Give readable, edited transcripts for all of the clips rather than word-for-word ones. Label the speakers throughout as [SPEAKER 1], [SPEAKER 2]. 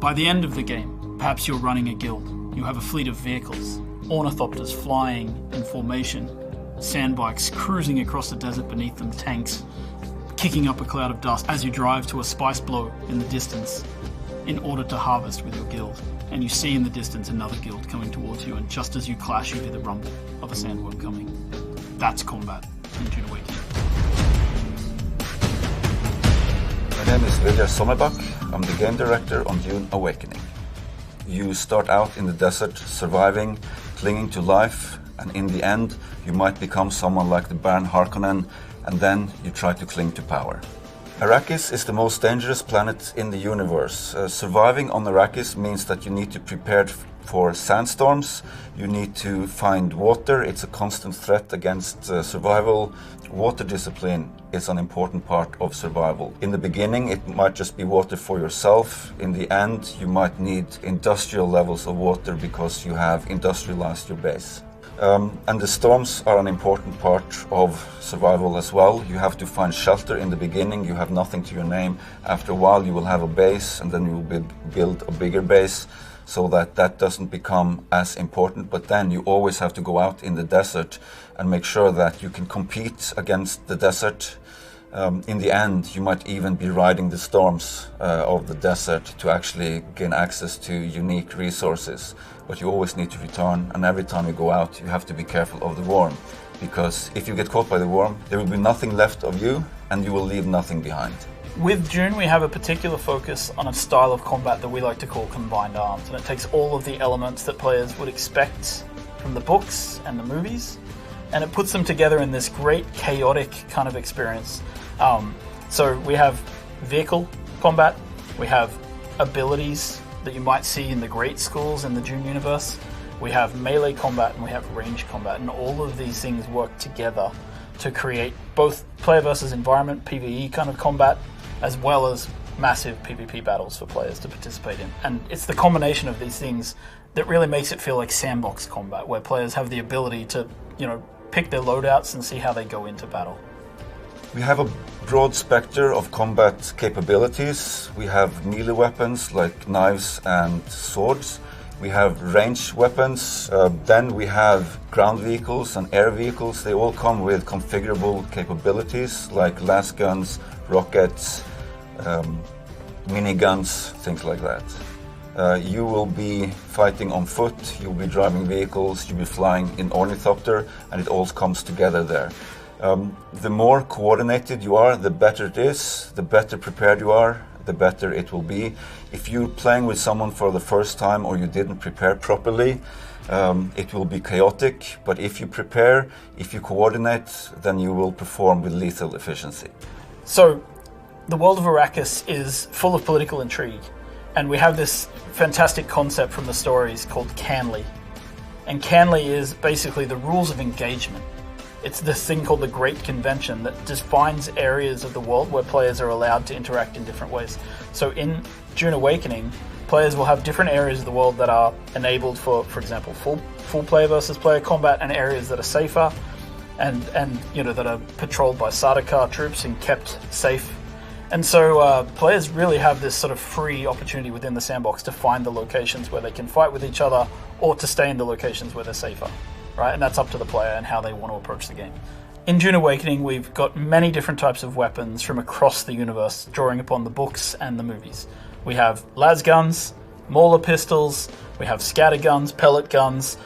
[SPEAKER 1] By the end of the game, perhaps you're running a guild. You have a fleet of vehicles, ornithopters flying in formation, sandbikes cruising across the desert beneath them, tanks kicking up a cloud of dust as you drive to a spice blow in the distance in order to harvest with your guild. And you see in the distance another guild coming towards you, and just as you clash, you hear the rumble of a sandworm coming. That's combat in DUNE Awakening.
[SPEAKER 2] My name is Viljar Sommerbach. I'm the game director on DUNE Awakening. You start out in the desert, surviving, clinging to life, and in the end, you might become someone like the Baron Harkonnen, and then you try to cling to power. Arrakis is the most dangerous planet in the universe. Surviving on Arrakis means that you need to prepare for sandstorms, you need to find water. It's a constant threat against survival. Water discipline is an important part of survival. In the beginning, it might just be water for yourself. In the end, you might need industrial levels of water because you have industrialized your base. And the storms are an important part of survival as well. You have to find shelter in the beginning. You have nothing to your name. After a while you will have a base, and then you will build a bigger base, so that doesn't become as important. But then you always have to go out in the desert and make sure that you can compete against the desert. In the end, you might even be riding the storms of the desert to actually gain access to unique resources. But you always need to return, and every time you go out, you have to be careful of the worm. Because if you get caught by the worm, there will be nothing left of you, and you will leave nothing behind.
[SPEAKER 1] With DUNE, we have a particular focus on a style of combat that we like to call combined arms, and it takes all of the elements that players would expect from the books and the movies, and it puts them together in this great chaotic kind of experience. So we have vehicle combat, we have abilities that you might see in the great schools in the DUNE universe, we have melee combat, and we have range combat, and all of these things work together to create both player versus environment, PvE kind of combat, as well as massive PvP battles for players to participate in. And it's the combination of these things that really makes it feel like sandbox combat, where players have the ability to, pick their loadouts and see how they go into battle.
[SPEAKER 2] We have a broad spectrum of combat capabilities. We have melee weapons like knives and swords. We have range weapons. Then we have ground vehicles and air vehicles. They all come with configurable capabilities like las guns, rockets, miniguns, things like that. You will be fighting on foot, you'll be driving vehicles, you'll be flying in ornithopter, and it all comes together there. The more coordinated you are, the better it is. The better prepared you are, the better it will be. If you're playing with someone for the first time or you didn't prepare properly, it will be chaotic. But if you prepare, if you coordinate, then you will perform with lethal efficiency.
[SPEAKER 1] So, the world of Arrakis is full of political intrigue, and we have this fantastic concept from the stories called Canley. And Canley is basically the rules of engagement. It's this thing called the Great Convention that defines areas of the world where players are allowed to interact in different ways. So in DUNE Awakening, players will have different areas of the world that are enabled for example, full player versus player combat, and areas that are safer and that are patrolled by Sardaukar troops and kept safe. And so players really have this sort of free opportunity within the sandbox to find the locations where they can fight with each other, or to stay in the locations where they're safer. Right, and that's up to the player and how they want to approach the game. In DUNE Awakening, we've got many different types of weapons from across the universe, drawing upon the books and the movies. We have las guns, mauler pistols, we have scatter guns, pellet guns.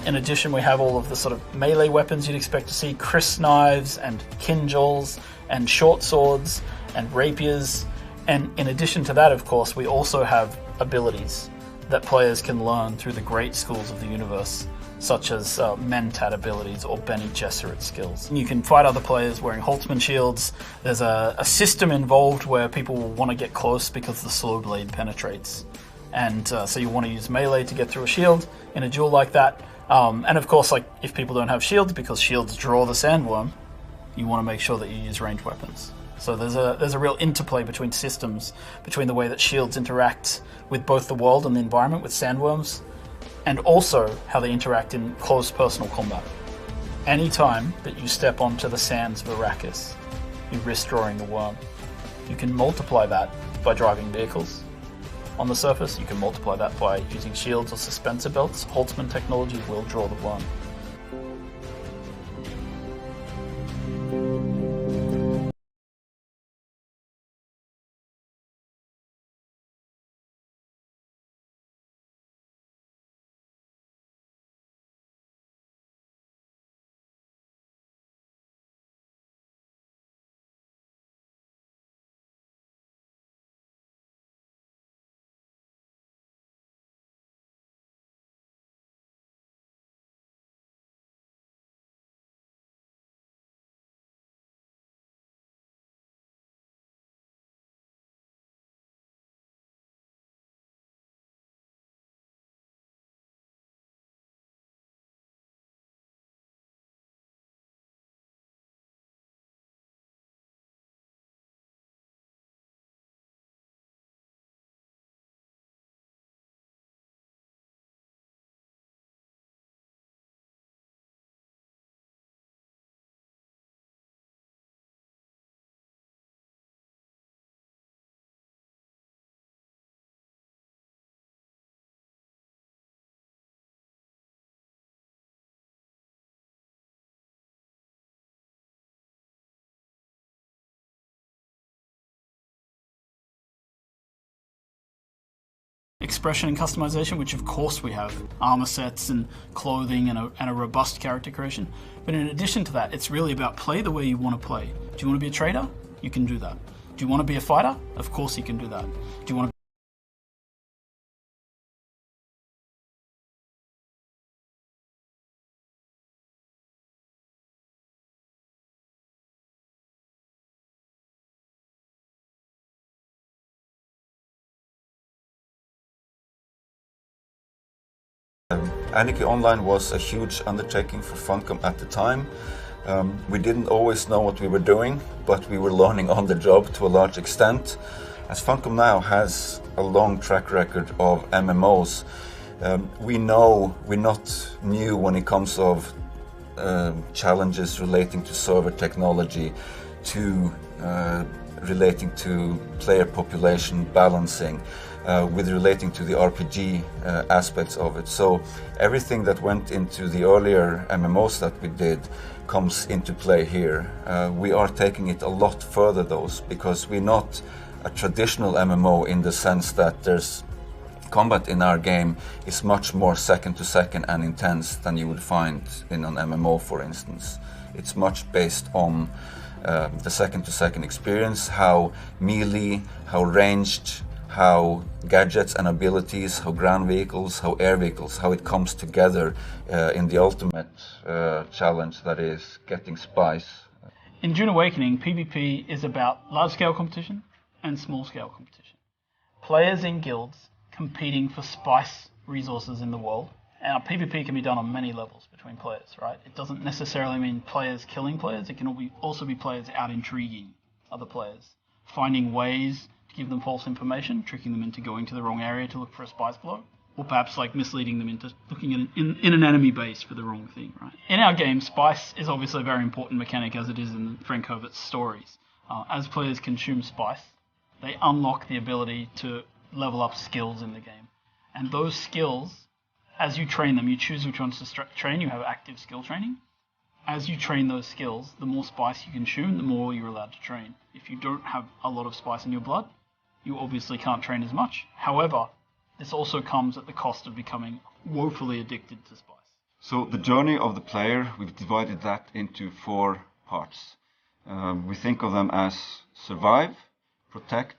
[SPEAKER 1] In addition, we have all of the sort of melee weapons you'd expect to see, cryst knives and kinjals and short swords and rapiers. And in addition to that, of course, we also have abilities that players can learn through the great schools of the universe, such as Mentat abilities or Bene Gesserit skills. You can fight other players wearing Holtzman shields. There's a system involved where people will want to get close because the slow blade penetrates. And so you want to use melee to get through a shield in a duel like that. And of course, if people don't have shields, because shields draw the sandworm, you want to make sure that you use ranged weapons. So there's a real interplay between systems, between the way that shields interact with both the world and the environment with sandworms, and also how they interact in close personal combat. Anytime that you step onto the sands of Arrakis, you risk drawing the worm. You can multiply that by driving vehicles, on the surface. You can multiply that by using shields or suspensor belts. Holtzman technology will draw the blood. Expression and customization, which of course we have armor sets and clothing and a robust character creation. But in addition to that, it's really about play the way you want to play. Do you want to be a trader? You can do that. Do you want to be a fighter? Of course you can do that. Do you want to
[SPEAKER 2] Anarchy Online was a huge undertaking for Funcom at the time. We didn't always know what we were doing, but we were learning on the job to a large extent. As Funcom now has a long track record of MMOs, we know we're not new when it comes of challenges relating to server technology, to relating to player population balancing, with relating to the RPG aspects of it. So everything that went into the earlier MMOs that we did comes into play here. We are taking it a lot further though, because we're not a traditional MMO in the sense that there's combat in our game is much more second to second and intense than you would find in an MMO, for instance. It's much based on the second to second experience, how melee, how ranged, how gadgets and abilities, how ground vehicles, how air vehicles, how it comes together in the ultimate challenge that is getting spice.
[SPEAKER 1] In DUNE Awakening, PvP is about large-scale competition and small-scale competition. Players in guilds competing for spice resources in the world. And PvP can be done on many levels between players, right? It doesn't necessarily mean players killing players. It can also be players out intriguing other players, finding ways to give them false information, tricking them into going to the wrong area to look for a spice block, or perhaps like misleading them into looking in an enemy base for the wrong thing, right? In our game, spice is obviously a very important mechanic, as it is in Frank Herbert's stories. As players consume spice, they unlock the ability to level up skills in the game. And those skills, as you train them, you choose which ones to train. You have active skill training. As you train those skills, the more spice you consume, the more you're allowed to train. If you don't have a lot of spice in your blood, you obviously can't train as much. However, this also comes at the cost of becoming woefully addicted to spice.
[SPEAKER 2] So the journey of the player, we've divided that into 4 parts. We think of them as survive, protect,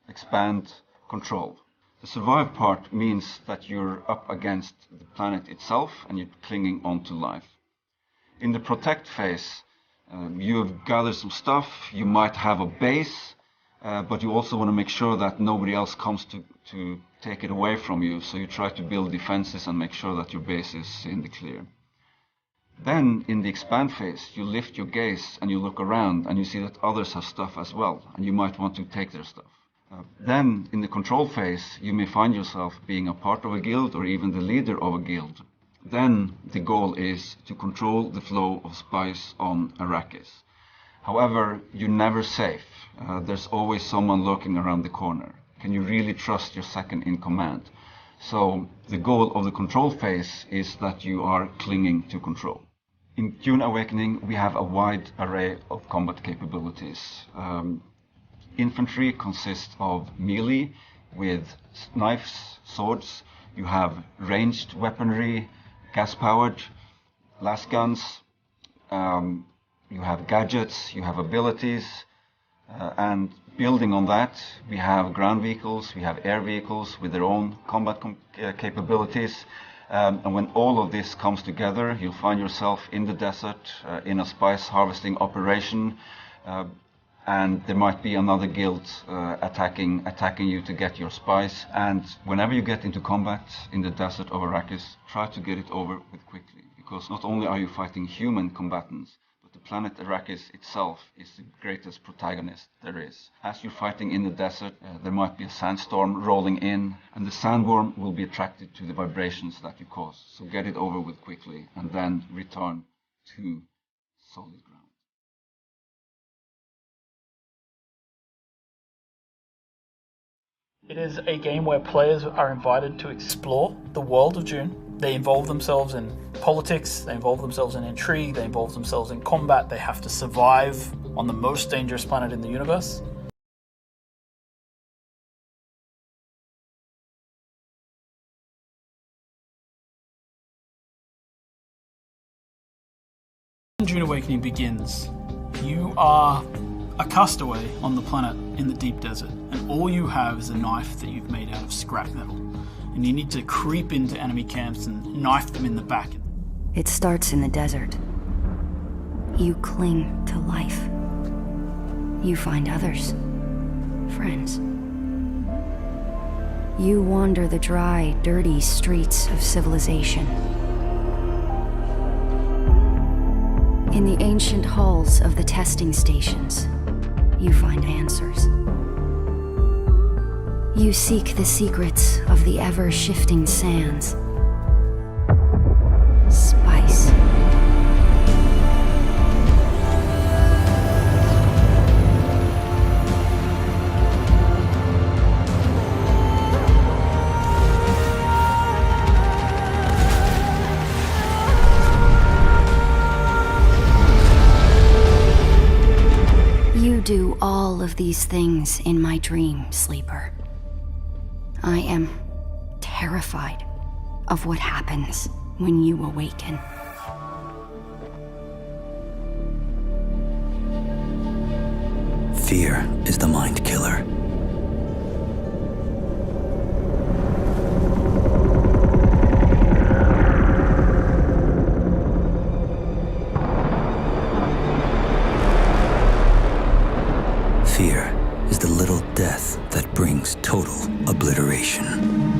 [SPEAKER 2] expand, control. The survive part means that you're up against the planet itself and you're clinging on to life. In the protect phase, you have gathered some stuff, you might have a base, but you also want to make sure that nobody else comes to take it away from you, so you try to build defenses and make sure that your base is in the clear. Then, in the expand phase, you lift your gaze and you look around and you see that others have stuff as well, and you might want to take their stuff. Then, in the control phase, you may find yourself being a part of a guild or even the leader of a guild. Then, the goal is to control the flow of spice on Arrakis. However, you're never safe. There's always someone lurking around the corner. Can you really trust your second in command? So the goal of the control phase is that you are clinging to control. In DUNE Awakening, we have a wide array of combat capabilities. Infantry consists of melee with knives, swords. You have ranged weaponry, gas-powered, las guns. You have gadgets, you have abilities. And building on that, we have ground vehicles, we have air vehicles with their own combat capabilities. And when all of this comes together, you'll find yourself in the desert, in a spice harvesting operation, and there might be another guild attacking you to get your spice. And whenever you get into combat in the desert of Arrakis, try to get it over with quickly, because not only are you fighting human combatants, but the planet Arrakis itself is the greatest protagonist there is. As you're fighting in the desert, there might be a sandstorm rolling in, and the sandworm will be attracted to the vibrations that you cause. So get it over with quickly, and then return to solid ground.
[SPEAKER 1] It is a game where players are invited to explore the world of DUNE. They involve themselves in politics, they involve themselves in intrigue, they involve themselves in combat, they have to survive on the most dangerous planet in the universe. When DUNE Awakening begins, you are a castaway on the planet in the deep desert, and all you have is a knife that you've made out of scrap metal. And you need to creep into enemy camps and knife them in the back.
[SPEAKER 3] It starts in the desert. You cling to life. You find others, friends. You wander the dry, dirty streets of civilization. In the ancient halls of the testing stations, you find answers. You seek the secrets of the ever-shifting sands. Spice. You do all of these things in my dream, Sleeper. I am terrified of what happens when you awaken.
[SPEAKER 4] Fear is the mind killer. Fear is the little death that brings total obliteration.